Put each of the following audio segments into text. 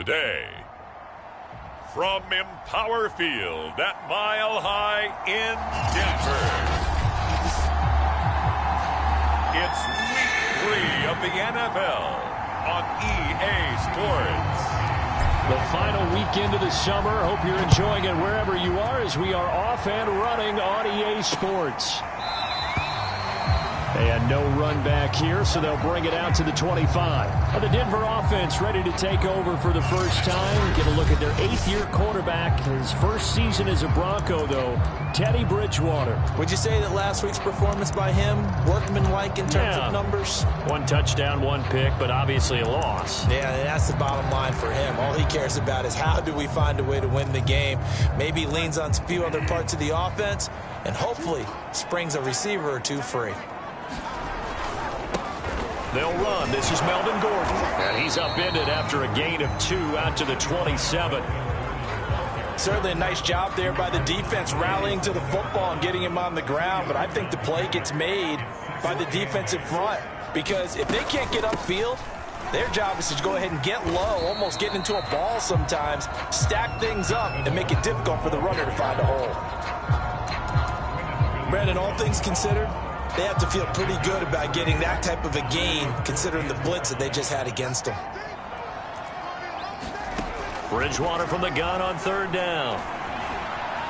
Today, from Empower Field at Mile High in Denver, it's Week 3 of the NFL on EA Sports. The final weekend of the summer. Hope you're enjoying it wherever you are as we are off and running on EA Sports. And no run back here, so they'll bring it out to the 25. The Denver offense ready to take over for the first time. Get a look at their 8th-year quarterback. His first season as a Bronco, though, Teddy Bridgewater. Would you say that last week's performance by him, workmanlike in terms of numbers? 1 touchdown, 1 pick, but obviously a loss. Yeah, that's the bottom line for him. All he cares about is how do we find a way to win the game. Maybe leans on a few other parts of the offense, and hopefully springs a receiver or two free. They'll run. This is Melvin Gordon. And he's upended after a gain of 2 out to the 27. Certainly a nice job there by the defense rallying to the football and getting him on the ground. But I think the play gets made by the defensive front. Because if they can't get upfield, their job is to go ahead and get low, almost get into a ball sometimes, stack things up, and make it difficult for the runner to find a hole. Brandon, all things considered, they have to feel pretty good about getting that type of a gain, considering the blitz that they just had against them. Bridgewater from the gun on 3rd down.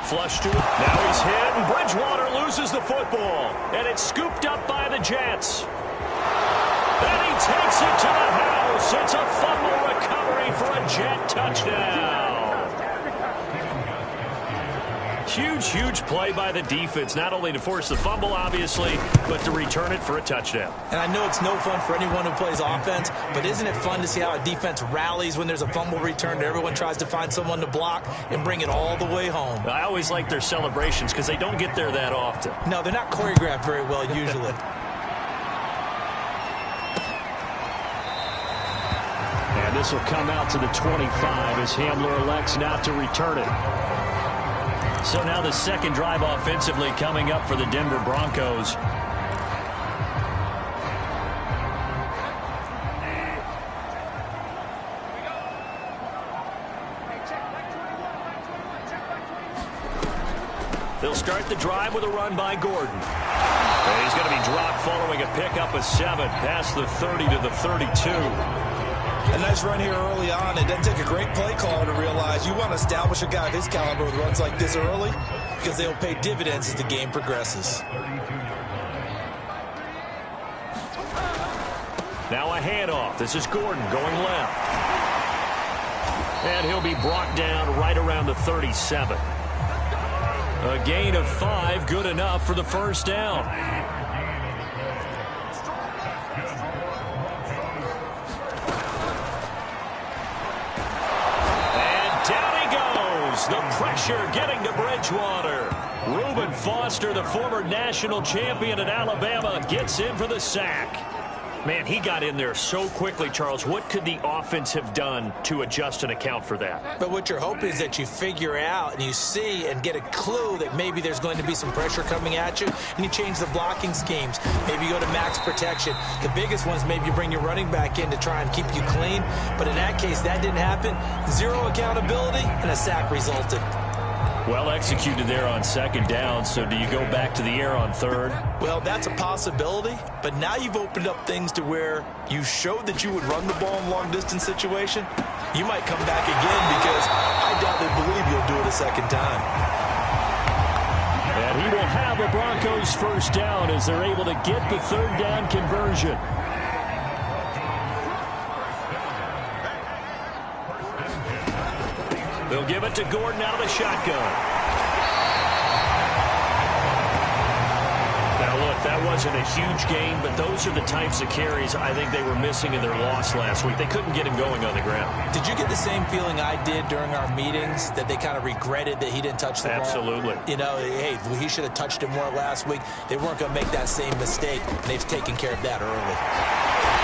Flush to it. Now he's hit, and Bridgewater loses the football. And it's scooped up by the Jets. And he takes it to the house. It's a fumble recovery for a Jet touchdown. Huge play by the defense, not only to force the fumble, obviously, but to return it for a touchdown. And I know it's no fun for anyone who plays offense, but isn't it fun to see how a defense rallies when there's a fumble return and everyone tries to find someone to block and bring it all the way home? I always like their celebrations because they don't get there that often. No, they're not choreographed very well usually. And this will come out to the 25 as Hamler elects not to return it. So now the second drive offensively coming up for the Denver Broncos. They'll start the drive with a run by Gordon. And he's going to be dropped following a pickup of 7 past the 30 to the 32. A nice run here early on. It doesn't take a great play caller to realize you want to establish a guy of his caliber with runs like this early because they'll pay dividends as the game progresses. Now a handoff. This is Gordon going left. And he'll be brought down right around the 37. A gain of 5, good enough for the first down. The pressure getting to Bridgewater. Reuben Foster, the former national champion at Alabama, gets in for the sack. Man, he got in there so quickly, Charles. What could the offense have done to adjust and account for that? But what you're hoping is that you figure out and you see and get a clue that maybe there's going to be some pressure coming at you, and you change the blocking schemes. Maybe you go to max protection. The biggest one is maybe you bring your running back in to try and keep you clean. But in that case, that didn't happen. 0 accountability, and a sack resulted. Well executed there on 2nd down, so do you go back to the air on 3rd? Well, that's a possibility, but now you've opened up things to where you showed that you would run the ball in long-distance situation. You might come back again because I doubt they believe you'll do it a 2nd time. And he will have a Broncos first down as they're able to get the 3rd down conversion. They'll give it to Gordon out of the shotgun. Now, look, that wasn't a huge gain, but those are the types of carries I think they were missing in their loss last week. They couldn't get him going on the ground. Did you get the same feeling I did during our meetings, that they kind of regretted that he didn't touch the ball? Absolutely. You know, hey, he should have touched it more last week. They weren't going to make that same mistake, and they've taken care of that early.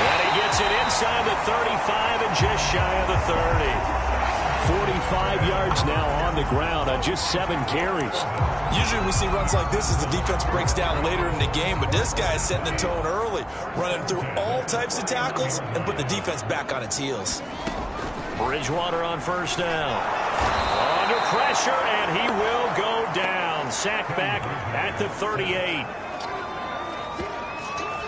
And he gets it inside the 35 and just shy of the 30. 45 yards now on the ground on just 7 carries. Usually we see runs like this as the defense breaks down later in the game, but this guy is setting the tone early, running through all types of tackles and put the defense back on its heels. Bridgewater on first down. Under pressure, and he will go down. Sacked back at the 38.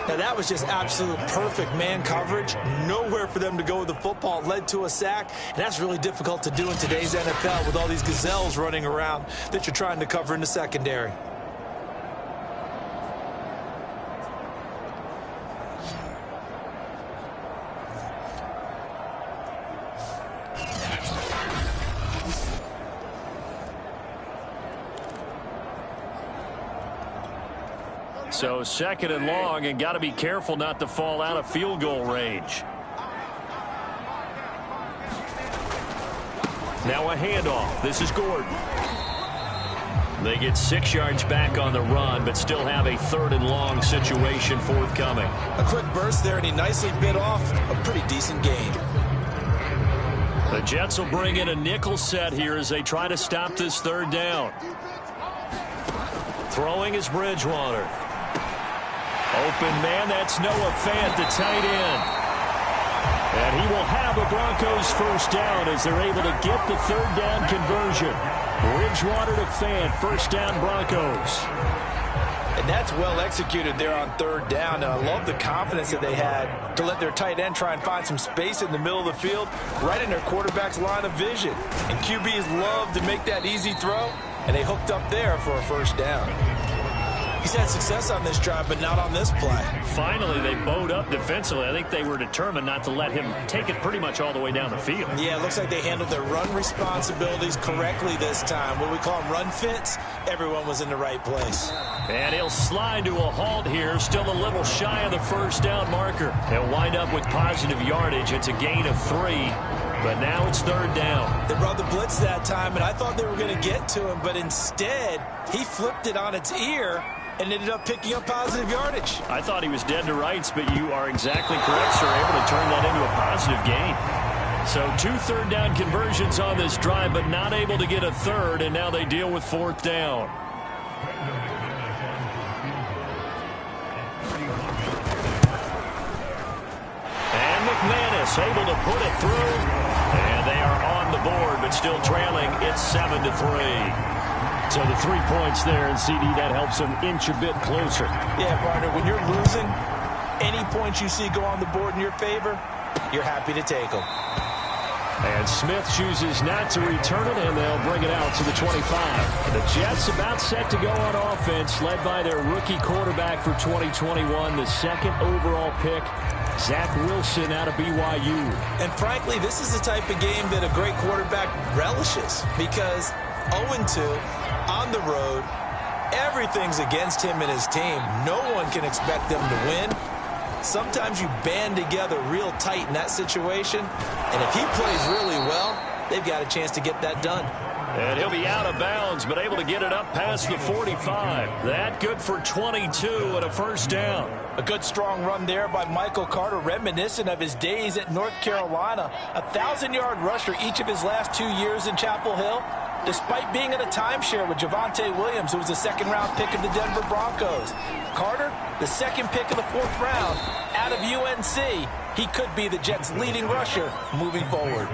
Now, that was just absolute perfect man coverage. Nowhere for them to go with the football. Led to a sack, and that's really difficult to do in today's NFL with all these gazelles running around that you're trying to cover in the secondary. So second and long, and got to be careful not to fall out of field goal range. Now a handoff. This is Gordon. They get 6 yards back on the run, but still have a third and long situation forthcoming. A quick burst there, and he nicely bit off a pretty decent gain. The Jets will bring in a nickel set here as they try to stop this third down. Throwing is Bridgewater. Open man, that's Noah Fant, the tight end. And he will have a Broncos first down as they're able to get the third down conversion. Bridgewater to Fant, first down Broncos. And that's well executed there on third down. And I love the confidence that they had to let their tight end try and find some space in the middle of the field, right in their quarterback's line of vision. And QBs love to make that easy throw, and they hooked up there for a first down. He's had success on this drive, but not on this play. Finally, they bowed up defensively. I think they were determined not to let him take it pretty much all the way down the field. Yeah, it looks like they handled their run responsibilities correctly this time. What we call them run fits, everyone was in the right place. And he'll slide to a halt here, still a little shy of the first down marker. He'll wind up with positive yardage. It's a gain of 3. But now it's third down. They brought the blitz that time, and I thought they were going to get to him, but instead, he flipped it on its ear and ended up picking up positive yardage. I thought he was dead to rights, but you are exactly correct, sir. Able to turn that into a positive gain. So 2 third down conversions on this drive, but not able to get a third, and now they deal with fourth down. And McManus able to put it through, and they are on the board, but still trailing. It's 7-3. So the 3 points there, and CD, that helps them inch a bit closer. Yeah, partner, when you're losing, any points you see go on the board in your favor, you're happy to take them. And Smith chooses not to return it, and they'll bring it out to the 25. The Jets about set to go on offense, led by their rookie quarterback for 2021, the second overall pick, Zach Wilson out of BYU. And frankly, this is the type of game that a great quarterback relishes, because 0-2 on the road, everything's against him and his team. No one can expect them to win. Sometimes you band together real tight in that situation, and if he plays really well, they've got a chance to get that done. And he'll be out of bounds, but able to get it up past the 45. That good for 22 and a first down. A good strong run there by Michael Carter, reminiscent of his days at North Carolina. A 1,000-yard rusher each of his last 2 years in Chapel Hill, despite being in a timeshare with Javonte Williams, who was a second-round pick of the Denver Broncos. Carter, the second pick of the 4th round out of UNC. He could be the Jets' leading rusher moving forward.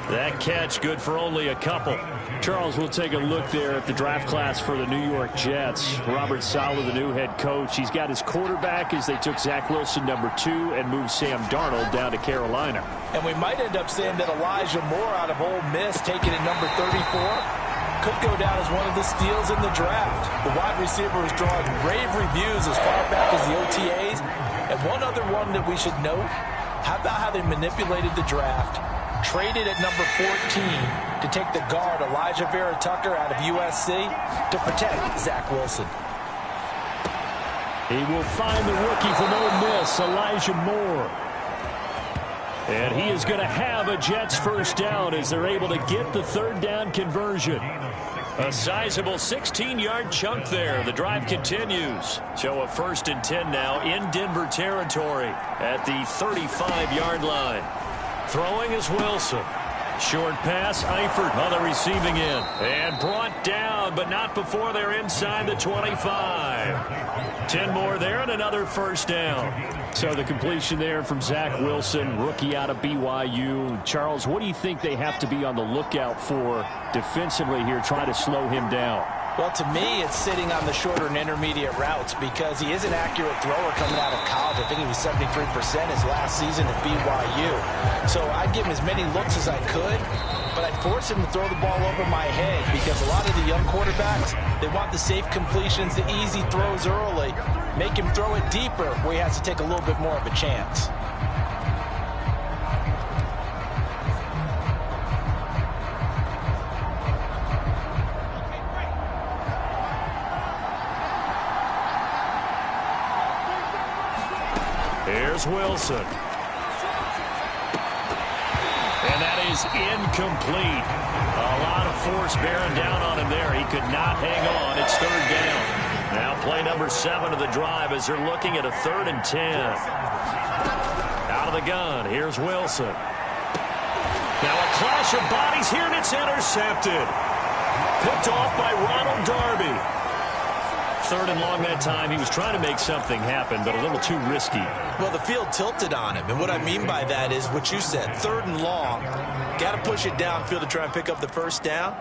That catch good for only a couple. Charles, will take a look there at the draft class for the New York Jets. Robert Saleh, the new head coach. He's got his quarterback as they took Zach Wilson, number 2, and moved Sam Darnold down to Carolina. And we might end up saying that Elijah Moore out of Ole Miss, taken at number 34, could go down as one of the steals in the draft. The wide receiver is drawing rave reviews as far back as the OTAs. And one other one that we should note, how about how they manipulated the draft? Traded at number 14 to take the guard Elijah Vera Tucker out of USC to protect Zach Wilson. He will find the rookie from Ole Miss, Elijah Moore. And he is going to have a Jets first down as they're able to get the third down conversion. A sizable 16-yard chunk there. The drive continues. So a 1st and 10 now in Denver territory at the 35-yard line. Throwing is Wilson. Short pass, Eifert on the receiving end. And brought down, but not before they're inside the 25. 10 more there and another first down. So the completion there from Zach Wilson, rookie out of BYU. Charles, what do you think they have to be on the lookout for defensively here, trying to slow him down? Well, to me, it's sitting on the shorter and intermediate routes because he is an accurate thrower coming out of college. I think he was 73% his last season at BYU. So I'd give him as many looks as I could, but I'd force him to throw the ball over my head because a lot of the young quarterbacks, they want the safe completions, the easy throws early. Make him throw it deeper where he has to take a little bit more of a chance. Here's Wilson. And that is incomplete. A lot of force bearing down on him there. He could not hang on. It's third down. Now play number 7 of the drive as they're looking at a 3rd and 10. Out of the gun. Here's Wilson. Now a clash of bodies here, and it's intercepted. Picked off by Ronald Darby. 3rd and long that time. He was trying to make something happen, but a little too risky. Well, the field tilted on him, and what I mean by that is what you said, 3rd and long. Got to push it downfield to try and pick up the first down.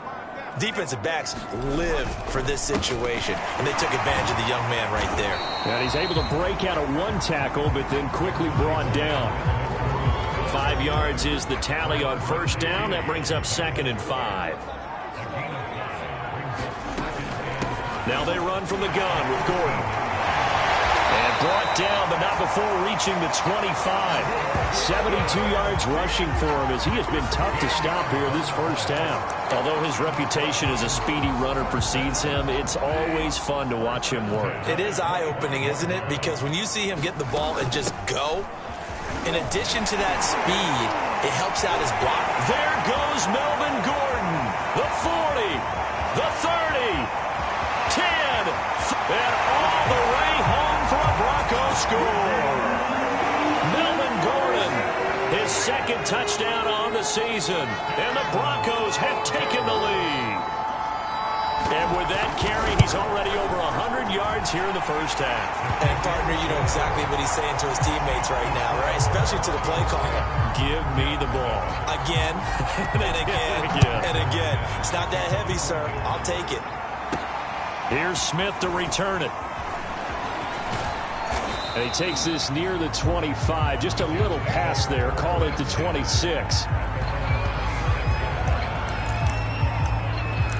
Defensive backs live for this situation, and they took advantage of the young man right there. And he's able to break out of 1 tackle, but then quickly brought down. 5 yards is the tally on first down. That brings up 2nd and 5. Now they run from the gun with Gordon. And brought down, but not before reaching the 25. 72 yards rushing for him as he has been tough to stop here this first half. Although his reputation as a speedy runner precedes him, it's always fun to watch him work. It is eye-opening, isn't it? Because when you see him get the ball and just go, in addition to that speed, it helps out his block. There goes Melvin Gordon. The 40, the 30. 10, and all the way home for a Bronco score. Melvin Gordon, his 2nd touchdown on the season, and the Broncos have taken the lead. And with that carry, he's already over 100 yards here in the first half. And, partner, you know exactly what he's saying to his teammates right now, right? Especially to the play caller. Give me the ball. Again, and again, and again. It's not that heavy, sir. I'll take it. Here's Smith to return it. And he takes this near the 25. Just a little pass there. Call it the 26.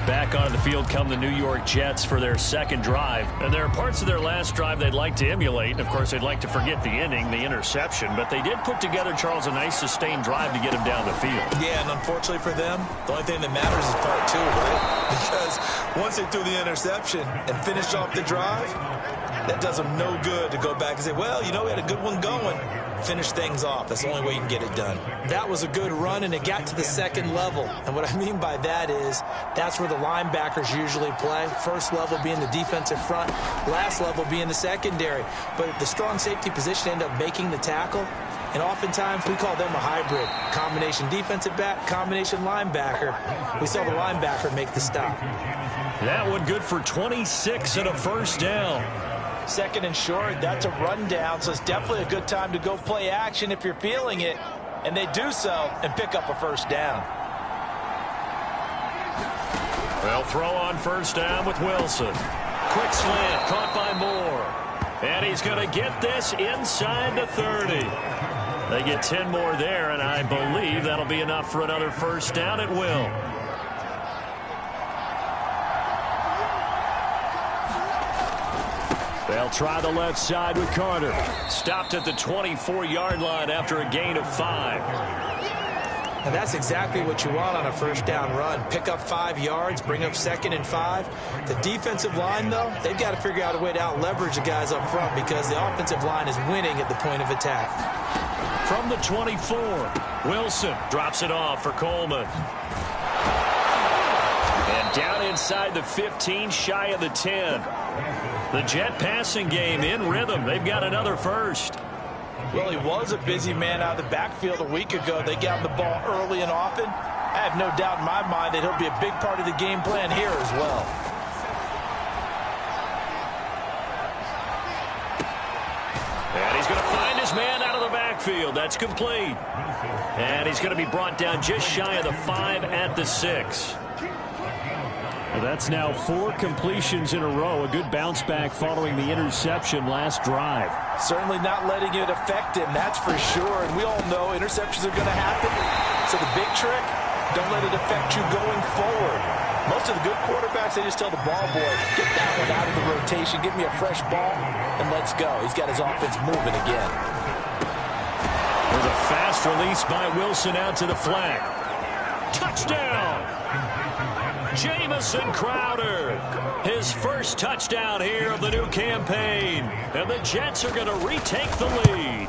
Back onto the field come the New York Jets for their 2nd drive. And there are parts of their last drive they'd like to emulate. And, of course, they'd like to forget the inning, the interception. But they did put together, Charles, a nice sustained drive to get him down the field. Yeah, and unfortunately for them, the only thing that matters is part 2, right? Because once they threw the interception and finished off the drive, that does them no good to go back and say, well, you know, we had a good one going. Finish things off. That's the only way you can get it done. That was a good run, and it got to the 2nd level. And what I mean by that is that's where the linebackers usually play. First level being the defensive front, last level being the secondary. But the strong safety position ended up making the tackle. And oftentimes we call them a hybrid. Combination defensive back, combination linebacker. We saw the linebacker make the stop. That one good for 26 and a first down. 2nd and short, that's a rundown, so it's definitely a good time to go play action if you're feeling it. And they do so and pick up a first down. They'll throw on first down with Wilson. Quick slant, caught by Moore. And he's going to get this inside the 30. They get 10 more there, and I believe that'll be enough for another first down. It will. They'll try the left side with Carter. Stopped at the 24-yard line after a gain of 5. And that's exactly what you want on a first down run. Pick up 5 yards, bring up 2nd and 5. The defensive line, though, they've got to figure out a way to out-leverage the guys up front because the offensive line is winning at the point of attack. From the 24, Wilson drops it off for Coleman. And down inside the 15, shy of the 10. The Jet passing game in rhythm. They've got another first. Well, he was a busy man out of the backfield a week ago. They got him the ball early and often. I have no doubt in my mind that he'll be a big part of the game plan here as well. backfield. That's complete. And he's going to be brought down just shy of the 5 at the 6. Well, that's now 4 completions in a row. A good bounce back following the interception last drive. Certainly not letting it affect him, that's for sure. And we all know interceptions are going to happen. So the big trick, don't let it affect you going forward. Most of the good quarterbacks, they just tell the ball boy, get that one out of the rotation, give me a fresh ball, and let's go. He's got his offense moving again. There's a fast release by Wilson out to the flat. Touchdown! Jamison Crowder, his first touchdown here of the new campaign. And the Jets are going to retake the lead.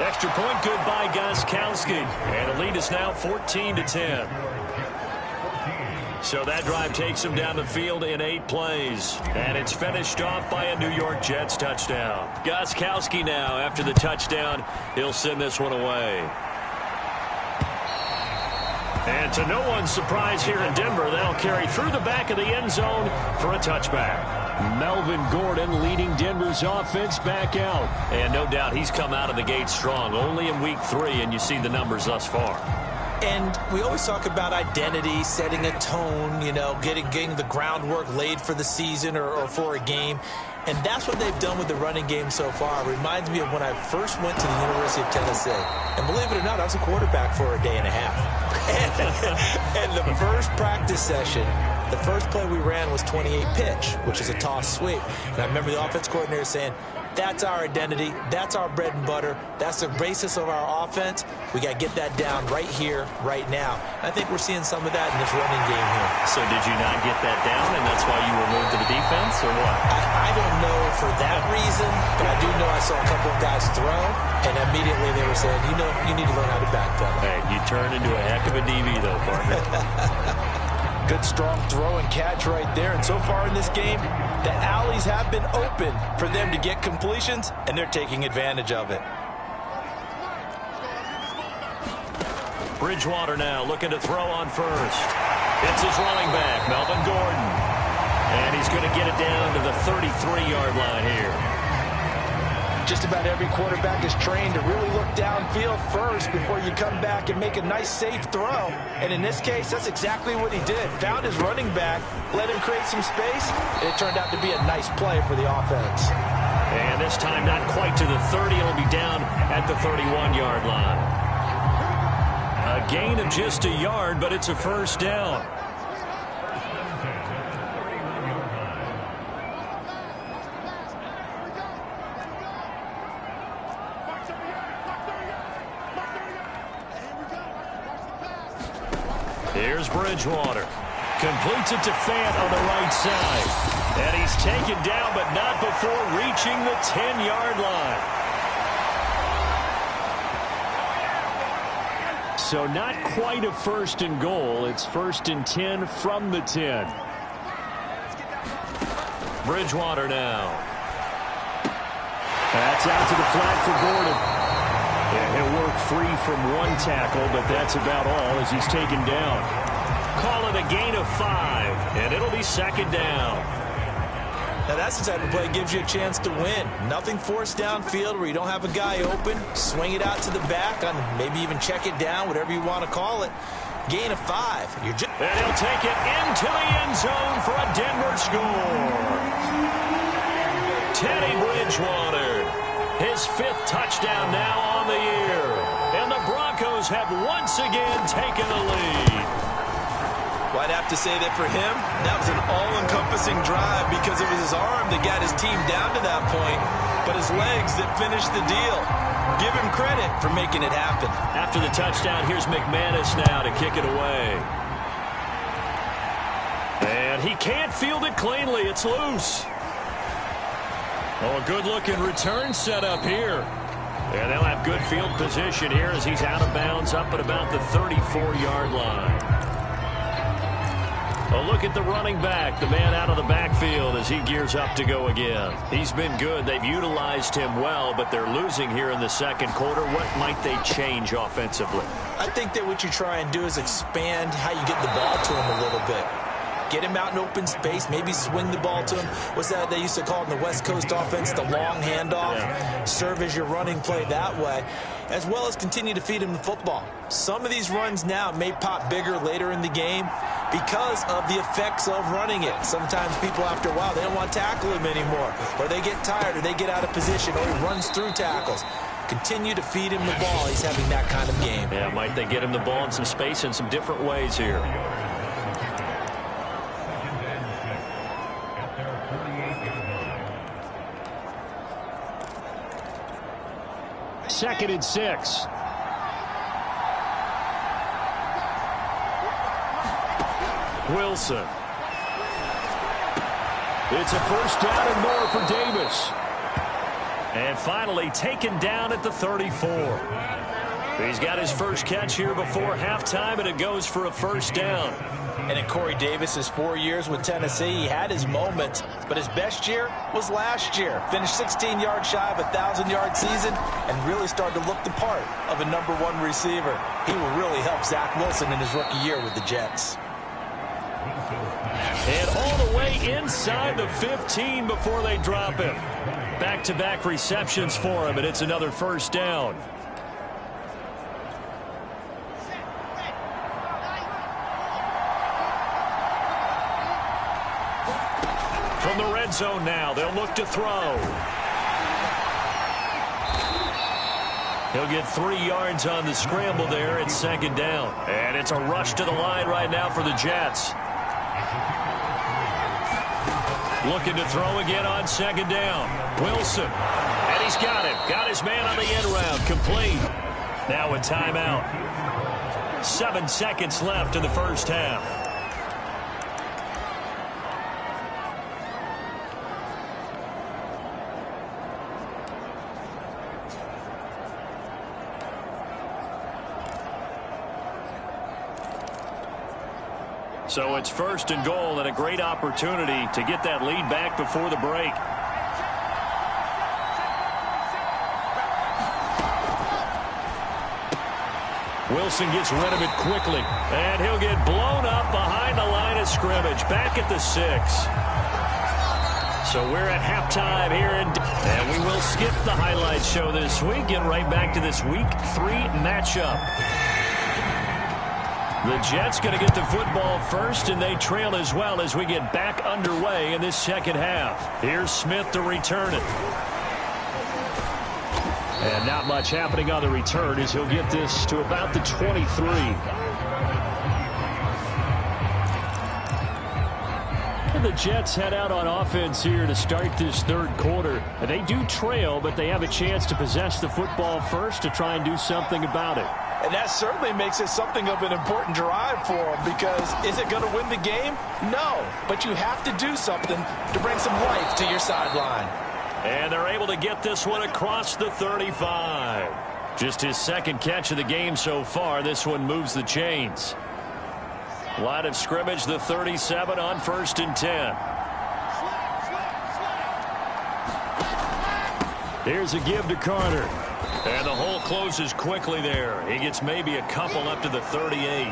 Extra point good by Gostkowski. And the lead is now 14-10. So that drive takes him down the field in 8 plays. And it's finished off by a New York Jets touchdown. Gostkowski now, after the touchdown, he'll send this one away. And to no one's surprise here in Denver, they'll carry through the back of the end zone for a touchback. Melvin Gordon leading Denver's offense back out. And no doubt he's come out of the gate strong, only in week 3, and you see the numbers thus far. And we always talk about identity, setting a tone, you know, getting the groundwork laid for the season or for a game. And that's what they've done with the running game so far. It reminds me of when I first went to the University of Tennessee. And believe it or not, I was a quarterback for a day and a half. And the first practice session, the first play we ran was 28 pitch, which is a toss sweep. And I remember the offense coordinator saying, that's our identity. That's our bread and butter. That's the basis of our offense. We got to get that down right here, right now. I think we're seeing some of that in this running game here. So did you not get that down, and that's why you were moved to the defense, or what? I don't know for that reason, but I do know I saw a couple of guys throw, and immediately they were saying, you know, you need to learn how to backpedal. Hey, you turn into a heck of a DB, though, partner. Good, strong throw and catch right there. And so far in this game, the alleys have been open for them to get completions, and they're taking advantage of it. Bridgewater now looking to throw on first. It's his running back, Melvin Gordon. And he's going to get it down to the 33-yard line here. Just about every quarterback is trained to really look downfield first before you come back and make a nice, safe throw. And in this case, that's exactly what he did. Found his running back, let him create some space, and it turned out to be a nice play for the offense. And this time not quite to the 30. It'll be down at the 31-yard line. A gain of just a yard, but it's a first down. Here's Bridgewater. Completes it to Fant on the right side. And he's taken down, but not before reaching the 10-yard line. So not quite a first and goal. It's first and 10 from the 10. Bridgewater now. That's out to the flat for Gordon. Yeah, he'll work free from one tackle, but that's about all as he's taken down. Call it a gain of 5, and it'll be second down. Now that's the type of play that gives you a chance to win. Nothing forced downfield where you don't have a guy open. Swing it out to the back, on maybe even check it down, whatever you want to call it. Gain of 5. And he'll take it into the end zone for a Denver score. Teddy Bridgewater, his 5th touchdown now on the year. And the Broncos have once again taken the lead. Well, I'd have to say that for him, that was an all-encompassing drive because it was his arm that got his team down to that point, but his legs that finished the deal. Give him credit for making it happen. After the touchdown, here's McManus now to kick it away. And he can't field it cleanly. It's loose. Oh, a good-looking return set up here. And they'll have good field position here as he's out of bounds up at about the 34-yard line. A look at the running back, the man out of the backfield as he gears up to go again. He's been good. They've utilized him well, but they're losing here in the second quarter. What might they change offensively? I think that what you try and do is expand how you get the ball to him a little bit. Get him out in open space, maybe swing the ball to him. What's that they used to call in the West Coast offense, the long handoff? Yeah. Serve as your running play that way, as well as continue to feed him the football. Some of these runs now may pop bigger later in the game because of the effects of running it. Sometimes people, after a while, they don't want to tackle him anymore, or they get tired, or they get out of position, or he runs through tackles. Continue to feed him the ball. He's having that kind of game. Yeah, might they get him the ball in some space in some different ways here. Second and 6. Wilson. It's a first down and more for Davis. And finally taken down at the 34. He's got his first catch here before halftime, and it goes for a first down. And in Corey Davis's 4 years with Tennessee, he had his moments, but his best year was last year. Finished 16 yards shy of a 1,000-yard season and really started to look the part of a #1 receiver. He will really help Zach Wilson in his rookie year with the Jets. And all the way inside the 15 before they drop him. Back-to-back receptions for him, and it's another first down. From the red zone now, they'll look to throw. He'll get 3 yards on the scramble there. It's second down. And it's a rush to the line right now for the Jets. Looking to throw again on second down. Wilson. And he's got him. Got his man on the end round. Complete. Now a timeout. 7 seconds left in the first half. So it's first and goal, and a great opportunity to get that lead back before the break. Wilson gets rid of it quickly, and he'll get blown up behind the line of scrimmage, back at the 6. So we're at halftime here, and we will skip the highlight show this week. Get right back to this Week 3 matchup. The Jets going to get the football first, and they trail as well as we get back underway in this second half. Here's Smith to return it. And not much happening on the return as he'll get this to about the 23. And the Jets head out on offense here to start this third quarter. They do trail, but they have a chance to possess the football first to try and do something about it. And that certainly makes it something of an important drive for them, because is it going to win the game? No, but you have to do something to bring some life to your sideline. And they're able to get this one across the 35. Just his second catch of the game so far. This one moves the chains. Line of scrimmage, the 37 on 1st and 10. Here's a give to Carter. And the hole closes quickly there. He gets maybe a couple up to the 38.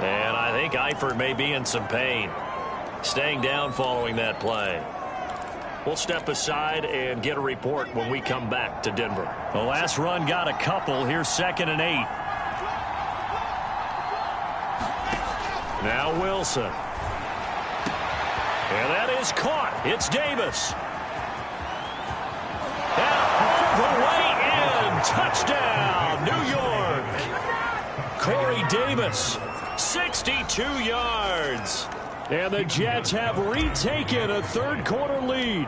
And I think Eifert may be in some pain. Staying down following that play. We'll step aside and get a report when we come back to Denver. The last run got a couple. Here's 2nd and 8. Now Wilson. And that is caught. It's Davis. And all the way in. Touchdown, New York. Corey Davis, 62 yards. And the Jets have retaken a third quarter lead.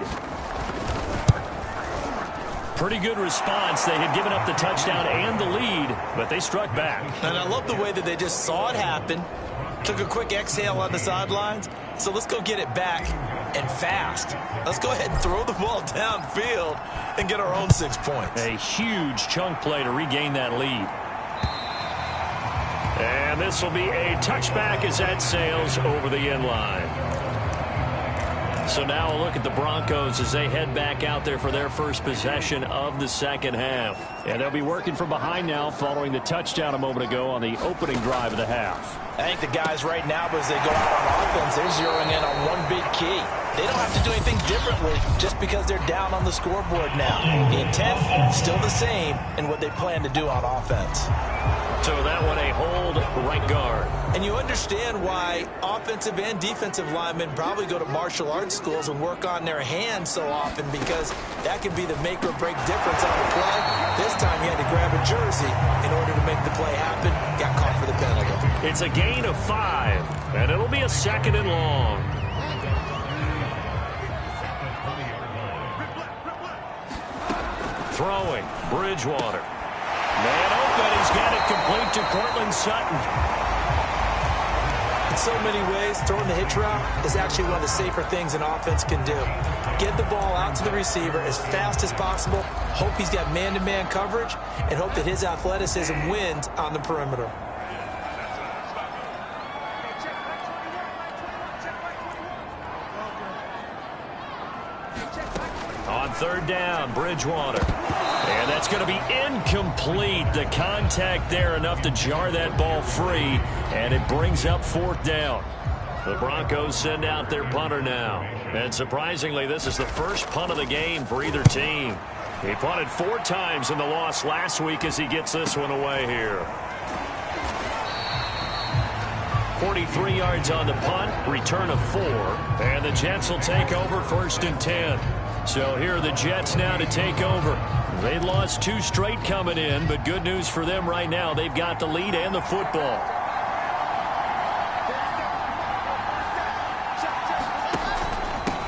Pretty good response. They had given up the touchdown and the lead, but they struck back. And I love the way that they just saw it happen. Took a quick exhale on the sidelines. So let's go get it back, and fast. Let's go ahead and throw the ball downfield and get our own 6 points. A huge chunk play to regain that lead. And this will be a touchback as that sails over the end line. So now a look at the Broncos as they head back out there for their first possession of the second half. And they'll be working from behind now following the touchdown a moment ago on the opening drive of the half. I think the guys right now, as they go out on offense, they're zeroing in on one big key. They don't have to do anything differently just because they're down on the scoreboard now. The intent still the same in what they plan to do on offense. So that one a hold right guard. And you understand why offensive and defensive linemen probably go to martial arts schools and work on their hands so often, because that can be the make or break difference on the play. This time he had to grab a jersey in order to make the play happen. Got caught for the penalty. It's a gain of 5, and it'll be a 2nd and long. Throwing, Bridgewater. Man open, he's got it complete to Cortland Sutton. In so many ways, throwing the hitch route is actually one of the safer things an offense can do. Get the ball out to the receiver as fast as possible, hope he's got man-to-man coverage, and hope that his athleticism wins on the perimeter. On 3rd down, Bridgewater. And that's going to be incomplete. The contact there enough to jar that ball free, and it brings up 4th down. The Broncos send out their punter now. And surprisingly, this is the first punt of the game for either team. He punted 4 times in the loss last week as he gets this one away here. 43 yards on the punt, return of 4, and the Jets will take over 1st and 10. So here are the Jets now to take over. They lost 2 straight coming in, but good news for them right now. They've got the lead and the football.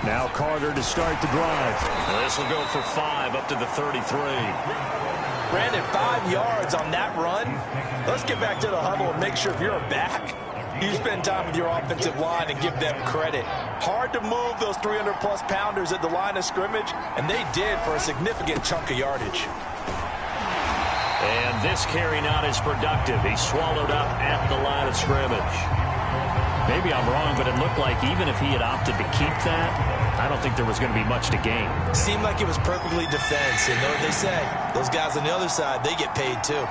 Now Carter to start the drive. This will go for 5 up to the 33. Brandon, 5 yards on that run. Let's get back to the huddle and make sure if you're a back, you spend time with your offensive line and give them credit. Hard to move those 300-plus pounders at the line of scrimmage, and they did for a significant chunk of yardage. And this carry not as productive. He swallowed up at the line of scrimmage. Maybe I'm wrong, but it looked like even if he had opted to keep that, I don't think there was going to be much to gain. Seemed like it was perfectly defense. And know what they say, those guys on the other side, they get paid too.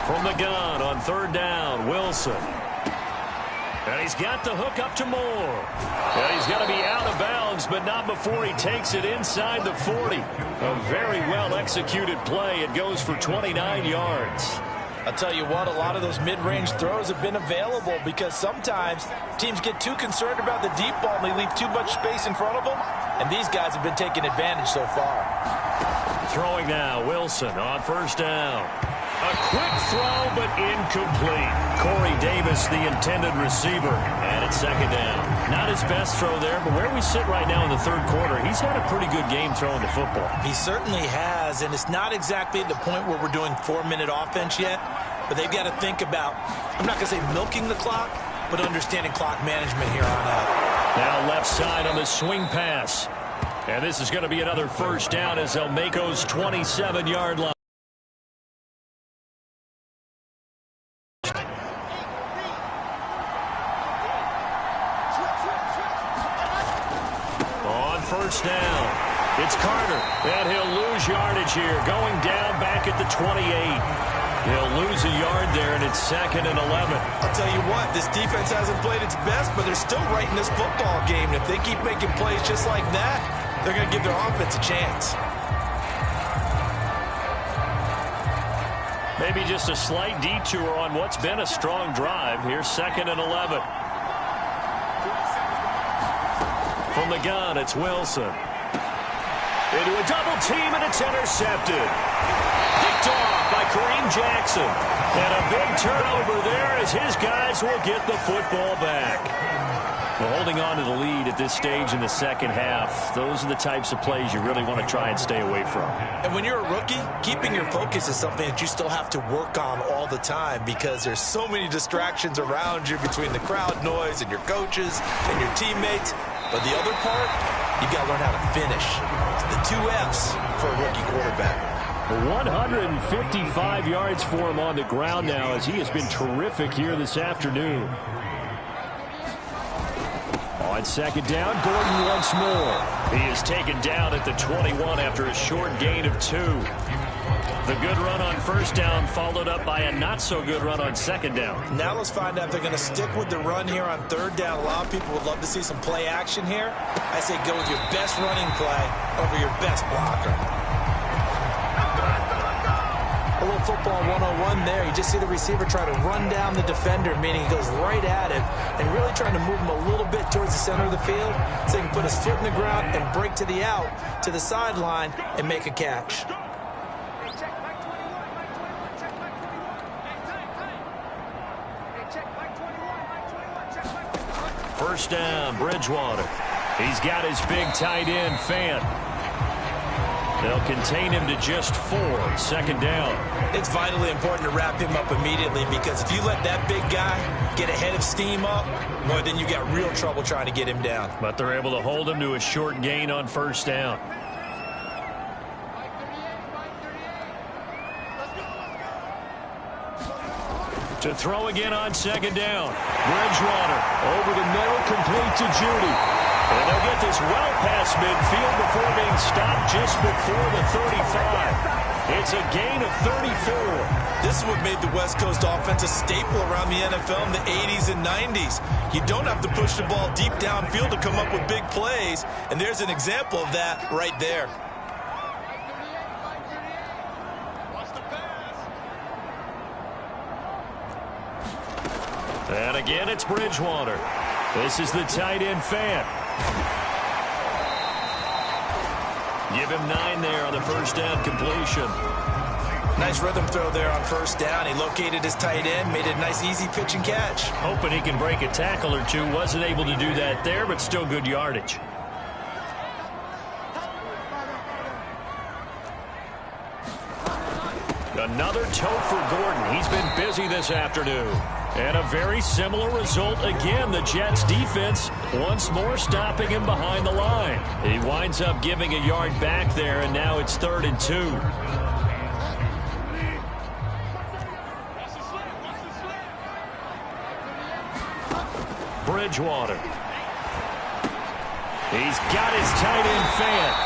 From the gun on 3rd down, Wilson. And he's got the hook up to Moore. And he's got to be out of bounds, but not before he takes it inside the 40. A very well-executed play. It goes for 29 yards. I'll tell you what, a lot of those mid-range throws have been available because sometimes teams get too concerned about the deep ball and they leave too much space in front of them, and these guys have been taking advantage so far. Throwing now, Wilson on 1st down. A quick throw, but incomplete. Corey Davis, the intended receiver, and it's 2nd down. Not his best throw there, but where we sit right now in the 3rd quarter, he's had a pretty good game throwing the football. He certainly has, and it's not exactly at the point where we're doing 4-minute offense yet, but they've got to think about, I'm not going to say milking the clock, but understanding clock management here on out. Now left side on the swing pass. And this is going to be another 1st down as they'll make Elmeco's 27-yard line. On 1st down, it's Carter, and he'll lose yardage here, going down back at the 28. He'll lose a yard there, and it's 2nd and 11. I'll tell you what, this defense hasn't played its best, but they're still right in this football game. If they keep making plays just like that, they're going to give their offense a chance. Maybe just a slight detour on what's been a strong drive. Here's 2nd and 11. From the gun, it's Wilson. Into a double team, and it's intercepted. Picked off by Kareem Jackson. And a big turnover there as his guys will get the football back. Well, holding on to the lead at this stage in the 2nd half, those are the types of plays you really want to try and stay away from. And when you're a rookie, keeping your focus is something that you still have to work on all the time because there's so many distractions around you between the crowd noise and your coaches and your teammates. But the other part, you got to learn how to finish. It's the 2 F's for a rookie quarterback. 155 yards for him on the ground now, as he has been terrific here this afternoon. On second down, Gordon once more. He is taken down at the 21 after a short gain of 2. The good run on first down followed up by a not-so-good run on second down. Now let's find out if they're going to stick with the run here on third down. A lot of people would love to see some play action here. I say go with your best running play over your best blocker. A little football 101 there. You just see the receiver try to run down the defender, meaning he goes right at him and really trying to move him a little bit towards the center of the field so he can put his foot in the ground and break to the out, to the sideline, and make a catch. First down, Bridgewater. He's got his big tight end, Fant. They'll contain him to just 4. Second down. It's vitally important to wrap him up immediately, because if you let that big guy get ahead of steam up, boy, then you got real trouble trying to get him down. But they're able to hold him to a short gain on first down. To throw again on second down. Bridgewater over the middle, complete to Judy. And they'll get this well past midfield before being stopped just before the 35. It's a gain of 34. This is what made the West Coast offense a staple around the NFL in the 80s and 90s. You don't have to push the ball deep downfield to come up with big plays, and there's an example of that right there. And again, it's Bridgewater. This is the tight end, Fant. Give him 9 there on the first down completion. Nice rhythm throw there on first down. He located his tight end, made it a nice easy pitch and catch. Hoping he can break a tackle or two. Wasn't able to do that there, but still good yardage. Another toe for Gordon. He's been busy this afternoon. And a very similar result again. The Jets defense once more stopping him behind the line. He winds up giving a yard back there, and now it's 3rd and 2. Bridgewater. He's got his tight end, Fant.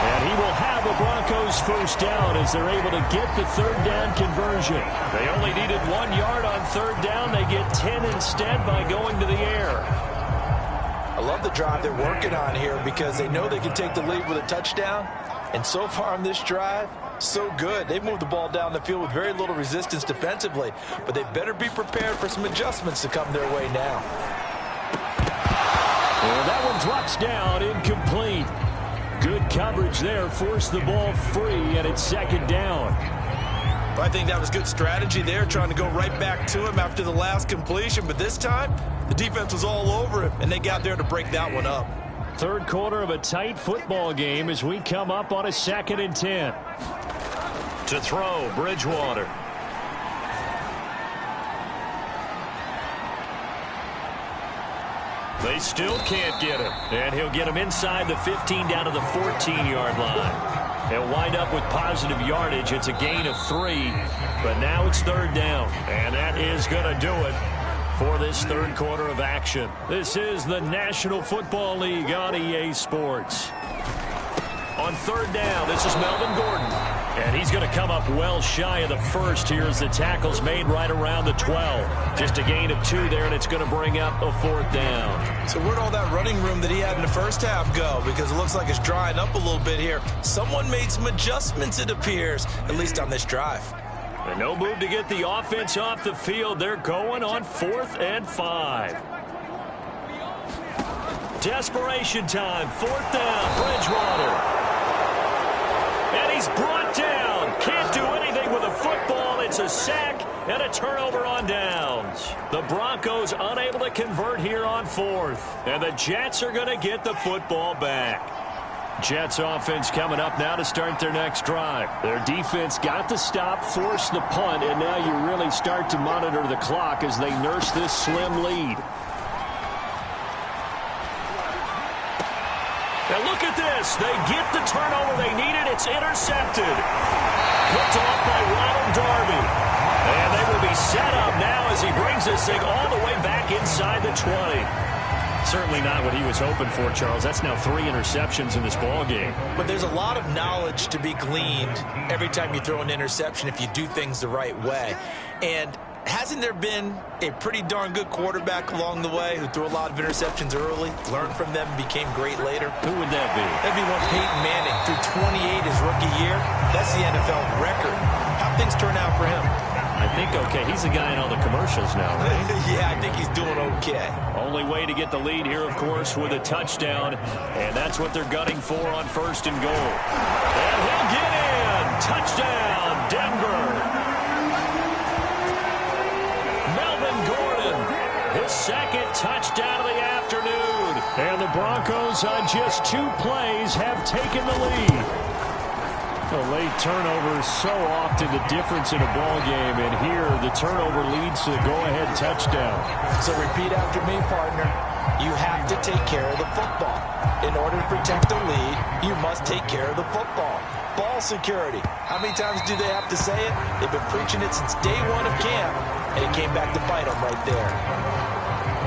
And he will have a Broncos first down as they're able to get the third down conversion. They only needed 1 yard on third down. They get 10 instead by going to the air. I love the drive they're working on here because they know they can take the lead with a touchdown. And so far on this drive, so good. They've moved the ball down the field with very little resistance defensively, but they better be prepared for some adjustments to come their way now. Well, that one drops down, incomplete. Good coverage there, forced the ball free, and it's second down. I think that was good strategy there, trying to go right back to him after the last completion. But this time, the defense was all over him, and they got there to break that one up. Third quarter of a tight football game as we come up on a 2nd and 10. To throw, Bridgewater. They still can't get him. And he'll get him inside the 15 down to the 14-yard line. He'll wind up with positive yardage. It's a gain of 3. But now it's 3rd down. And that is going to do it for this third quarter of action. This is the National Football League on EA Sports. On third down, this is Melvin Gordon. And he's going to come up well shy of the first here as the tackle's made right around the 12. Just a gain of 2 there, and it's going to bring up a 4th down. So where'd all that running room that he had in the first half go? Because it looks like it's drying up a little bit here. Someone made some adjustments, it appears, at least on this drive. And no move to get the offense off the field. They're going on 4th and 5. Desperation time. 4th down, Bridgewater. And he's brought down. Can't do anything with a football. It's a sack and a turnover on downs. The Broncos unable to convert here on 4th. And the Jets are going to get the football back. Jets offense coming up now to start their next drive. Their defense got the stop, forced the punt, and now you really start to monitor the clock as they nurse this slim lead. And look at this. They get the turnover they needed. It's intercepted. Picked off by Ronald Darby. And they will be set up now as he brings this thing all the way back inside the 20. Certainly not what he was hoping for, Charles. That's now 3 interceptions in this ball game. But there's a lot of knowledge to be gleaned every time you throw an interception if you do things the right way. And hasn't there been a pretty darn good quarterback along the way who threw a lot of interceptions early, learned from them, became great later? Who would that be? That'd be one Peyton Manning. Threw 28 his rookie year. That's the NFL record. How'd things turn out for him? I think okay. He's the guy in all the commercials now, right? Yeah, I think he's doing okay. Only way to get the lead here, of course, with a touchdown. And that's what they're gunning for on 1st and goal. And he'll get in. Touchdown, Denver. Melvin Gordon, his 2nd touchdown of the afternoon. And the Broncos on just 2 plays have taken the lead. A late turnover is so often the difference in a ball game, and here the turnover leads to the go-ahead touchdown. So repeat after me, partner. You have to take care of the football. In order to protect the lead, you must take care of the football. Ball security. How many times do they have to say it? They've been preaching it since day 1 of camp, and it came back to bite them right there.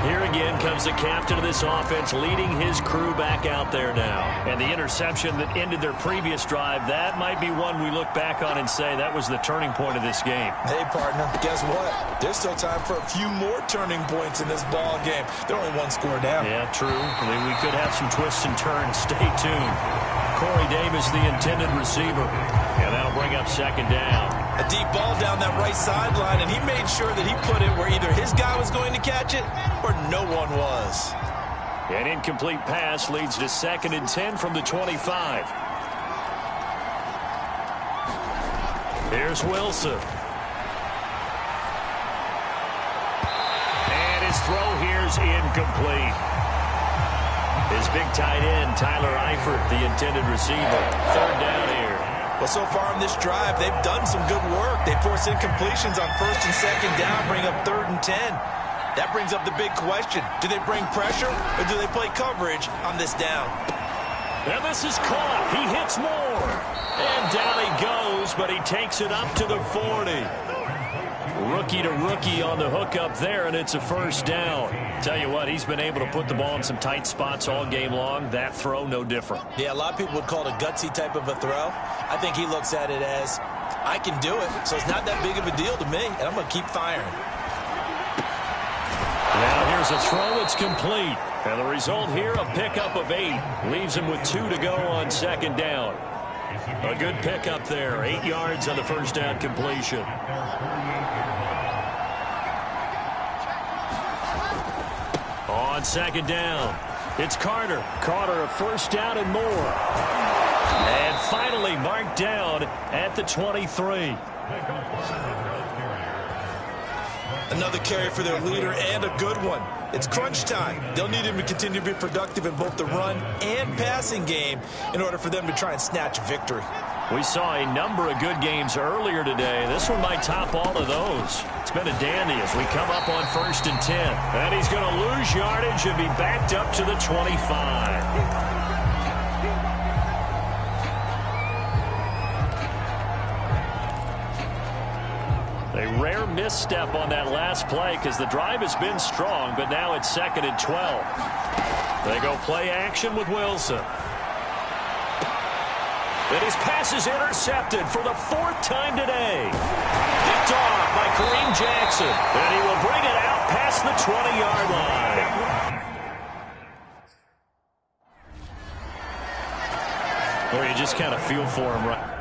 Here again comes the captain of this offense, leading his crew back out there now. And the interception that ended their previous drive, that might be one we look back on and say that was the turning point of this game. Hey, partner, guess what? There's still time for a few more turning points in this ball game. They're only 1 score down. Yeah, true. I mean, we could have some twists and turns. Stay tuned. Corey Davis, the intended receiver. And that'll bring up 2nd down. A deep ball down that right sideline, and he made sure that he put it where either his guy was going to catch it or no one was. An incomplete pass leads to 2nd and 10 from the 25. Here's Wilson. And his throw here's incomplete. His big tight end, Tyler Eifert, the intended receiver. 3rd down here. Well, so far in this drive, they've done some good work. They force incompletions on 1st and 2nd down, bring up 3rd and 10. That brings up the big question. Do they bring pressure or do they play coverage on this down? And this is caught. He hits more. And down he goes, but he takes it up to the 40. Rookie to rookie on the hook up there, and it's a 1st down. Tell you what, he's been able to put the ball in some tight spots all game long. That throw, no different. Yeah, a lot of people would call it a gutsy type of a throw. I think he looks at it as, I can do it, so it's not that big of a deal to me, and I'm going to keep firing. Now here's a throw that's complete. And the result here, a pickup of 8. Leaves him with 2 to go on 2nd down. A good pickup there. 8 yards on the 1st down completion. On 2nd down, it's Carter. Carter, a 1st down and more. And finally marked down at the 23. Another carry for their leader and a good one. It's crunch time. They'll need him to continue to be productive in both the run and passing game in order for them to try and snatch victory. We saw a number of good games earlier today. This one might top all of those. It's been a dandy as we come up on 1st and 10. And he's going to lose yardage and be backed up to the 25. A rare misstep on that last play because the drive has been strong, but now it's 2nd and 12. They go play action with Wilson. And his pass is intercepted for the 4th time today. Picked off by Kareem Jackson. And he will bring it out past the 20-yard line. Or you just kind of feel for him right.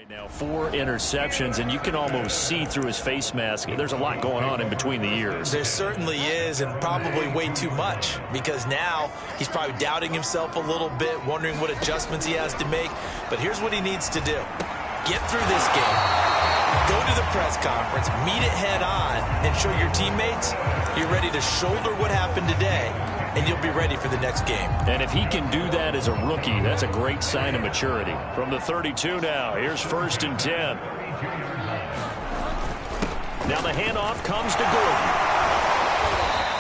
Now 4 interceptions, and you can almost see through his face mask. There's a lot going on in between the ears. There certainly is, and probably way too much, because now he's probably doubting himself a little bit, wondering what adjustments he has to make. But here's what he needs to do. Get through this game. Go to the press conference, meet it head on, and show your teammates you're ready to shoulder what happened today, and you'll be ready for the next game. And if he can do that as a rookie, that's a great sign of maturity. From the 32 now, here's 1st and 10. Now the handoff comes to Gordon.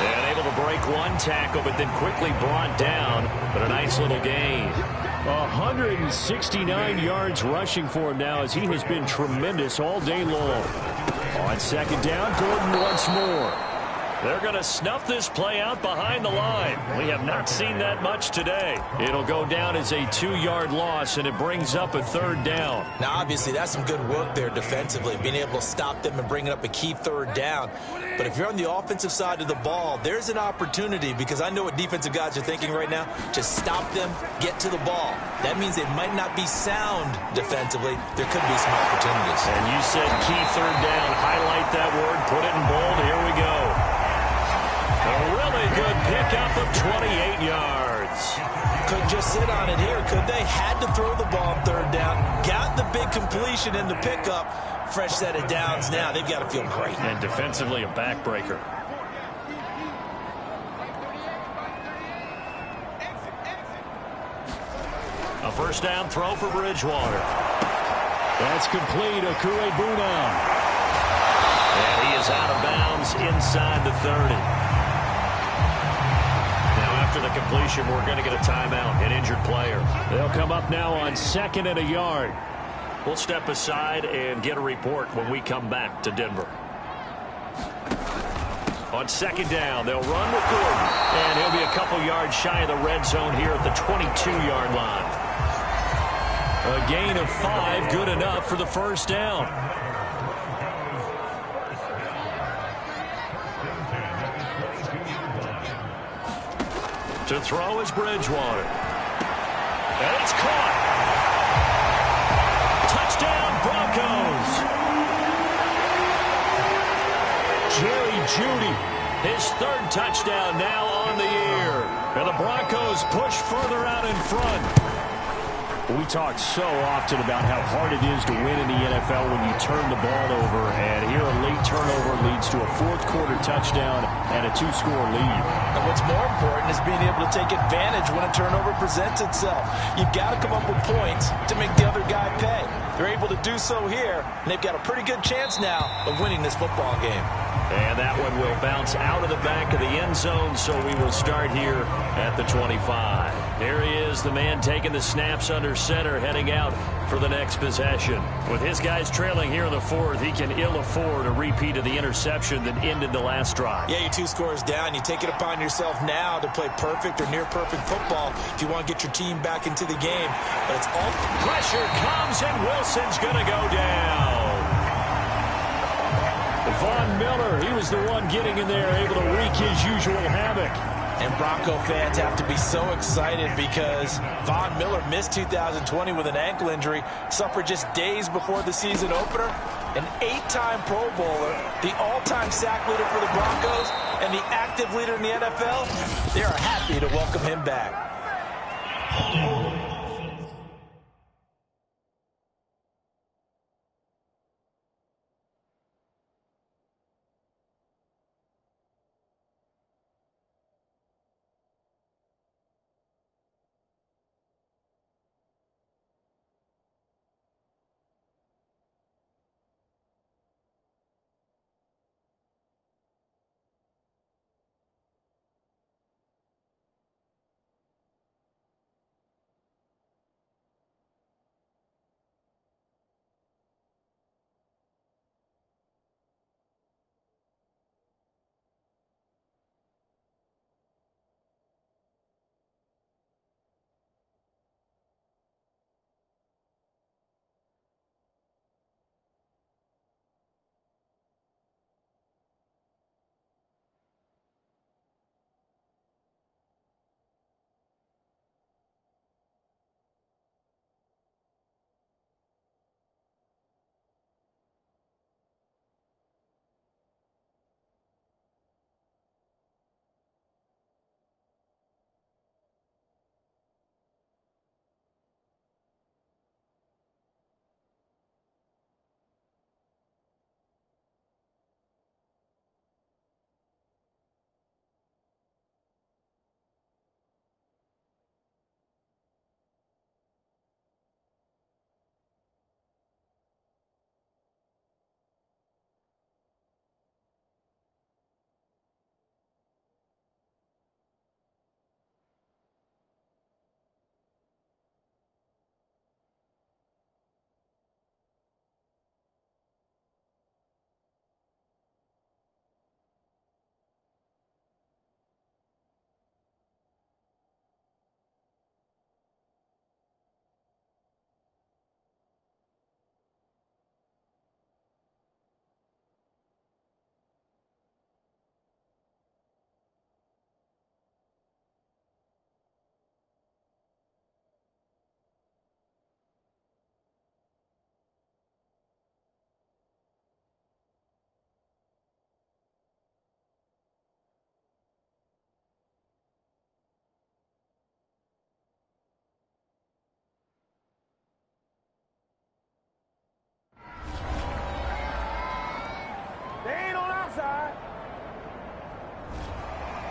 And able to break one tackle, but then quickly brought down. But a nice little gain. 169 yards rushing for him now as he has been tremendous all day long. On 2nd down, Gordon once more. They're going to snuff this play out behind the line. We have not seen that much today. It'll go down as a 2-yard loss, and it brings up a 3rd down. Now, obviously, that's some good work there defensively, being able to stop them and bringing up a key 3rd down. But if you're on the offensive side of the ball, there's an opportunity, because I know what defensive guys are thinking right now. Just stop them, get to the ball. That means they might not be sound defensively. There could be some opportunities. And you said key 3rd down. Highlight that word, put it in bold. Here we go. A really good pickup of 28 yards. Couldn't just sit on it here, could they? Had to throw the ball on 3rd down. Got the big completion in the pickup. Fresh set of downs now. They've got to feel great. And defensively, a backbreaker. A 1st down throw for Bridgewater. That's complete. Okuebuna. And he is out of bounds inside the 30. After the completion, we're going to get a timeout, an injured player. They'll come up now on 2nd and a yard. We'll step aside and get a report when we come back to Denver. On 2nd down, they'll run with Gordon. And he'll be a couple yards shy of the red zone here at the 22-yard line. A gain of 5, good enough for the 1st down. To throw is Bridgewater. And it's caught. Touchdown, Broncos. Jerry Jeudy. His 3rd touchdown now on the year. And the Broncos push further out in front. We talk so often about how hard it is to win in the NFL when you turn the ball over, and here a late turnover leads to a 4th-quarter touchdown and a 2-score lead. And what's more important is being able to take advantage when a turnover presents itself. You've got to come up with points to make the other guy pay. They're able to do so here, and they've got a pretty good chance now of winning this football game. And that one will bounce out of the back of the end zone, so we will start here at the 25. There he is, the man taking the snaps under center, heading out for the next possession. With his guys trailing here in the 4th, he can ill afford a repeat of the interception that ended the last drive. Yeah, you're 2 scores down. You take it upon yourself now to play perfect or near-perfect football if you want to get your team back into the game. But it's all pressure comes, and Wilson's going to go down. Von Miller, he was the one getting in there, able to wreak his usual havoc. And Bronco fans have to be so excited because Von Miller missed 2020 with an ankle injury, suffered just days before the season opener. An 8-time Pro Bowler, the all-time sack leader for the Broncos, and the active leader in the NFL. They are happy to welcome him back.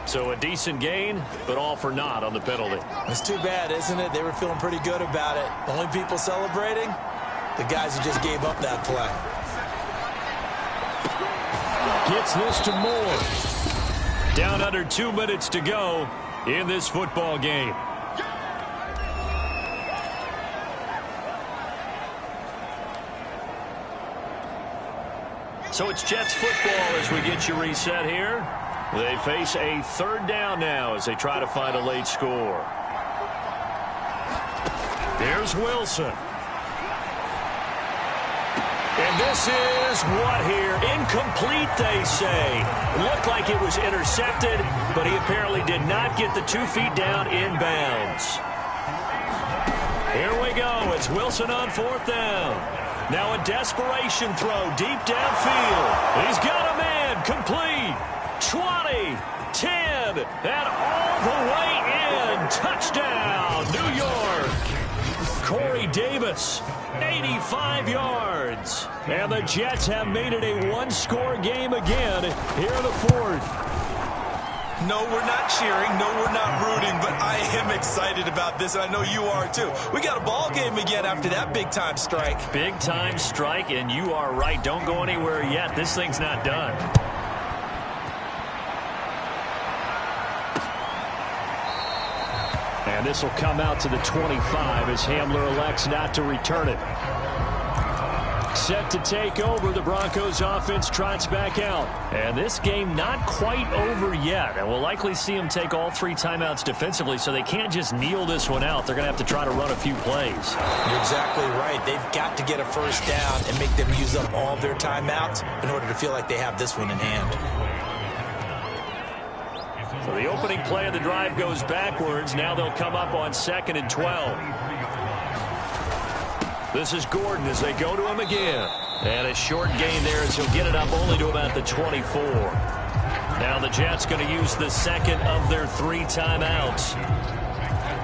So a decent gain, but all for naught on the penalty. It's too bad, isn't it? They were feeling pretty good about it. The only people celebrating, the guys who just gave up that play. Gets this to Moore. Down under 2 minutes to go in this football game. So it's Jets football as we get you reset here. They face a third down now as they try to find a late score. There's Wilson. And this is what here? Incomplete, they say. Looked like it was intercepted, but he apparently did not get the 2 feet down in bounds. Here we go. It's Wilson on fourth down. Now a desperation throw deep downfield. He's got a man. Complete. 20, 10, and all the way in. Touchdown, New York. Corey Davis, 85 yards. And the Jets have made it a one-score game again here in the fourth. No, we're not cheering. No, we're not rooting, but I am excited about this, and I know you are too. We got a ball game again after that big-time strike. Big-time strike, and you are right. Don't go anywhere yet. This thing's not done. And this will come out to the 25 as Hamler elects not to return it. Set to take over, the Broncos offense trots back out. And this game not quite over yet. And we'll likely see them take all 3 timeouts defensively, so they can't just kneel this one out. They're going to have to try to run a few plays. You're exactly right. They've got to get a first down and make them use up all of their timeouts in order to feel like they have this one in hand. So the opening play of the drive goes backwards. Now they'll come up on 2nd and 12. This is Gordon as they go to him again. And a short gain there as he'll get it up only to about the 24. Now the Jets going to use the second of their 3 timeouts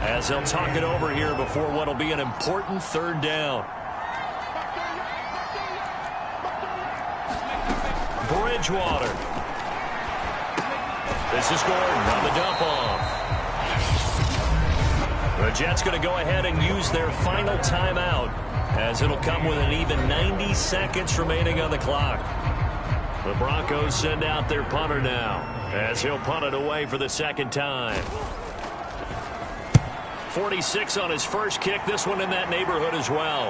as they'll talk it over here before what will be an important third down. Bridgewater. This is Gordon on the dump off. The Jets going to go ahead and use their final timeout as it'll come with an even 90 seconds remaining on the clock. The Broncos send out their punter now as he'll punt it away for the second time. 46 on his first kick. This one in that neighborhood as well.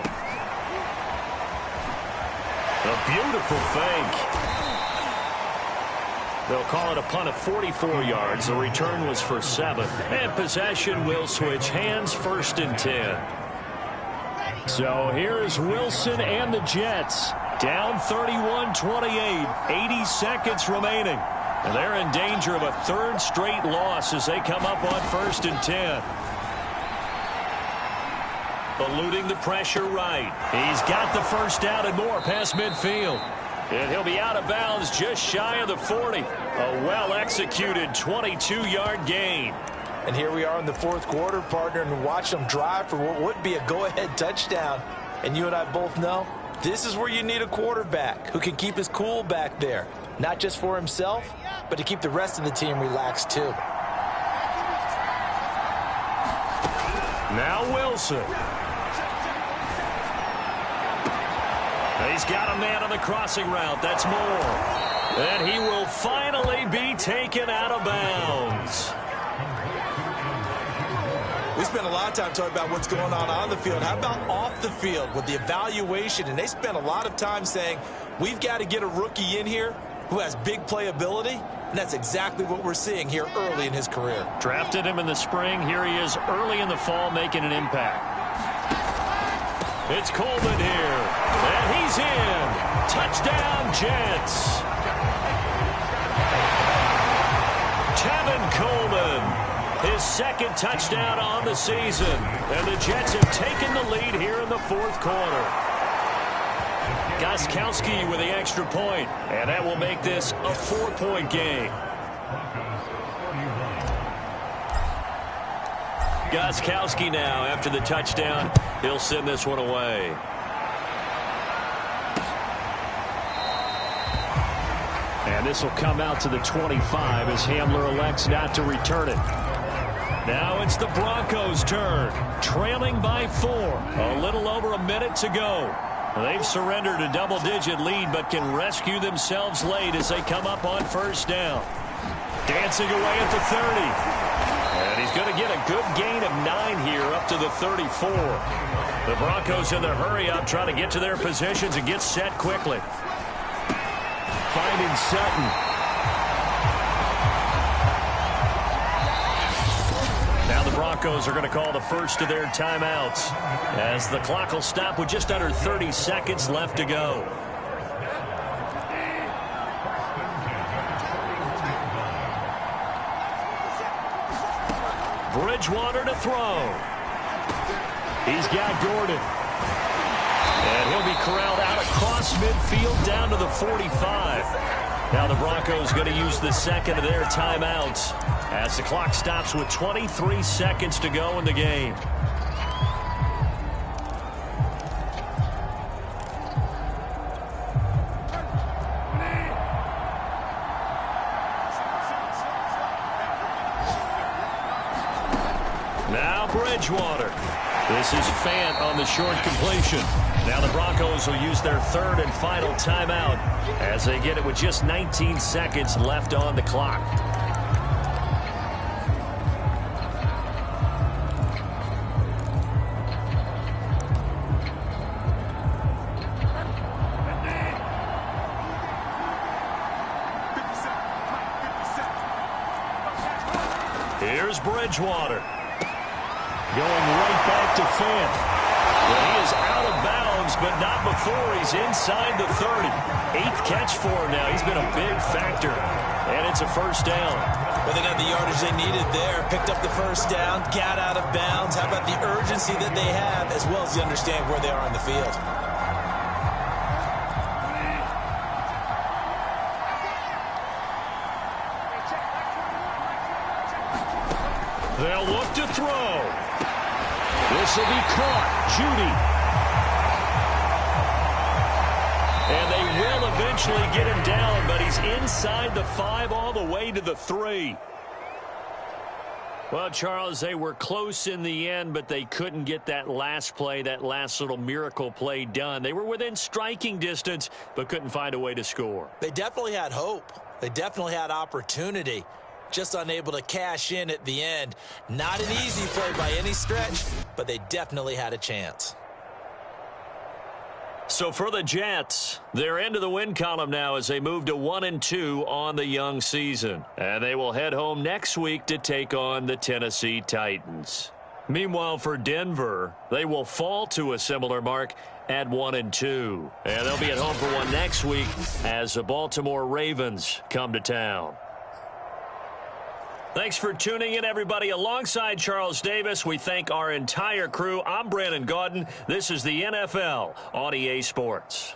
A beautiful fake. They'll call it a punt of 44 yards. The return was for 7. And possession will switch hands, 1st and 10. So here's Wilson and the Jets. Down 31-28. 80 seconds remaining. And they're in danger of a 3rd straight loss as they come up on 1st and 10. Eluding the pressure right. He's got the first down and more past midfield. And he'll be out of bounds just shy of the 40. A well-executed 22-yard gain. And here we are in the 4th quarter, partner, and watch them drive for what would be a go-ahead touchdown. And you and I both know this is where you need a quarterback who can keep his cool back there. Not just for himself, but to keep the rest of the team relaxed too. Now Wilson. He's got a man on the crossing route. That's Moore. And he will finally be taken out of bounds. We spent a lot of time talking about what's going on the field. How about off the field with the evaluation? And they spent a lot of time saying, we've got to get a rookie in here who has big playability. And that's exactly what we're seeing here early in his career. Drafted him in the spring. Here he is early in the fall making an impact. It's Coleman here. And he's in. Touchdown, Jets. Tevin Coleman. His 2nd touchdown on the season. And the Jets have taken the lead here in the 4th quarter. Gostkowski with the extra point. And that will make this a 4-point game. Gostkowski now after the touchdown. He'll send this one away. And And this will come out to the 25 as Hamler elects not to return it. Now it's the Broncos' turn, trailing by 4. A little over a minute to go. They've surrendered a double-digit lead but can rescue themselves late as they come up on first down. Dancing away at the 30. And he's going to get a good gain of 9 here up to the 34. The Broncos in their hurry-up trying to get to their positions and get set quickly. Finding Sutton. Now the Broncos are going to call the first of their timeouts as the clock will stop with just under 30 seconds left to go. Bridgewater to throw. He's got Gordon. And he'll be corralled out across midfield down to the 45. Now the Broncos going to use the second of their timeouts as the clock stops with 23 seconds to go in the game. Now Bridgewater. This is Fant on the short completion. Now the Broncos will use their third and final timeout as they get it with just 19 seconds left on the clock. Here's Bridgewater. Going right back to Fant. Well, he is out of bounds, but not before he's inside the 30. 8th catch for him now. He's been a big factor, and it's a first down. Well, they got the yardage they needed there. Picked up the first down, got out of bounds. How about the urgency that they have, as well as the understanding where they are on the field? They'll look to throw. This will be caught. Judy. And they will eventually get him down, but he's inside the 5 all the way to the 3. Well, Charles, they were close in the end, but they couldn't get that last play, that last little miracle play done. They were within striking distance, but couldn't find a way to score. They definitely had hope. They definitely had opportunity. Just unable to cash in at the end. Not an easy play by any stretch, but they definitely had a chance. So for the Jets, they're into the win column now as they move to 1-2 on the young season. And they will head home next week to take on the Tennessee Titans. Meanwhile, for Denver, they will fall to a similar mark at 1-2. And they'll be at home for one next week as the Baltimore Ravens come to town. Thanks for tuning in, everybody. Alongside Charles Davis, we thank our entire crew. I'm Brandon Gaudin. This is the NFL on EA Sports.